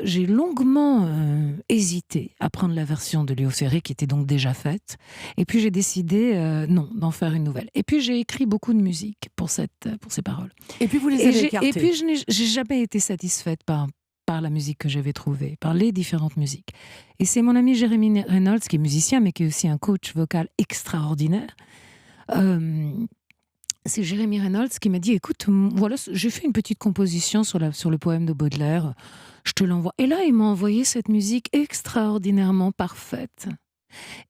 j'ai longuement hésité à prendre la version de Léo Ferré qui était donc déjà faite. Et puis j'ai décidé, non, d'en faire une nouvelle. Et puis j'ai écrit beaucoup de musique pour ces paroles. Et puis vous les avez Et écartés. puis j'ai jamais été satisfaite par la musique que j'avais trouvée, par les différentes musiques. Et c'est mon ami Jérémy Reynolds, qui est musicien, mais qui est aussi un coach vocal extraordinaire. C'est Jérémy Reynolds qui m'a dit, écoute, voilà, j'ai fait une petite composition sur le poème de Baudelaire, je te l'envoie. Et là, il m'a envoyé cette musique extraordinairement parfaite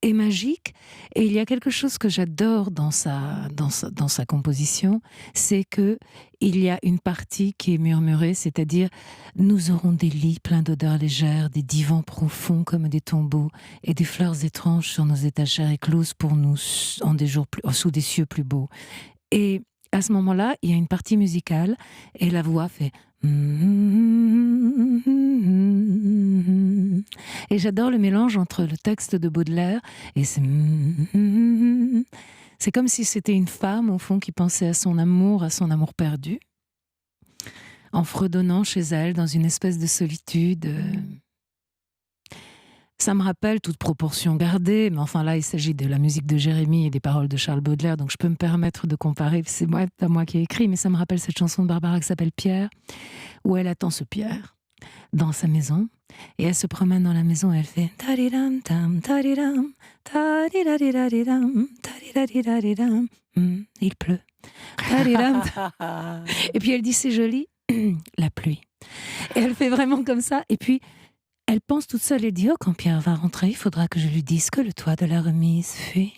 et magique. Et il y a quelque chose que j'adore dans sa composition, c'est que il y a une partie qui est murmurée, c'est-à-dire nous aurons des lits pleins d'odeurs légères, des divans profonds comme des tombeaux, et des fleurs étranges sur nos étagères écloses pour nous en des jours sous des cieux plus beaux. Et à ce moment-là, il y a une partie musicale et la voix fait. Et j'adore le mélange entre le texte de Baudelaire et c'est comme si c'était une femme au fond qui pensait à son amour perdu, en fredonnant chez elle dans une espèce de solitude. Ça me rappelle, toute proportion gardée, mais enfin là, il s'agit de la musique de Jérémy et des paroles de Charles Baudelaire, donc je peux me permettre de comparer, c'est pas moi qui ai écrit, mais ça me rappelle cette chanson de Barbara qui s'appelle Pierre, où elle attend ce Pierre dans sa maison, et elle se promène dans la maison et elle fait tadidam tam tadidam tadidadidadidam tadidadidadidam. Il pleut. Tadidam. Et puis elle dit c'est joli, la pluie. Et elle fait vraiment comme ça, et puis elle pense toute seule et dit « Oh, quand Pierre va rentrer, il faudra que je lui dise que le toit de la remise fuit. »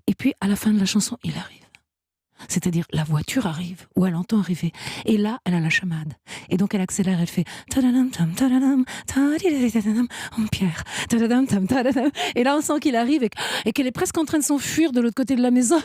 Et puis, à la fin de la chanson, il arrive. C'est-à-dire, la voiture arrive, ou elle entend arriver. Et là, elle a la chamade. Et donc, elle accélère, elle fait « Tadadam, tam, tadadam, tadidadidadam, oh, Pierre, tadadam, tam, tadadam. » Et là, on sent qu'il arrive et qu'elle est presque en train de s'enfuir de l'autre côté de la maison.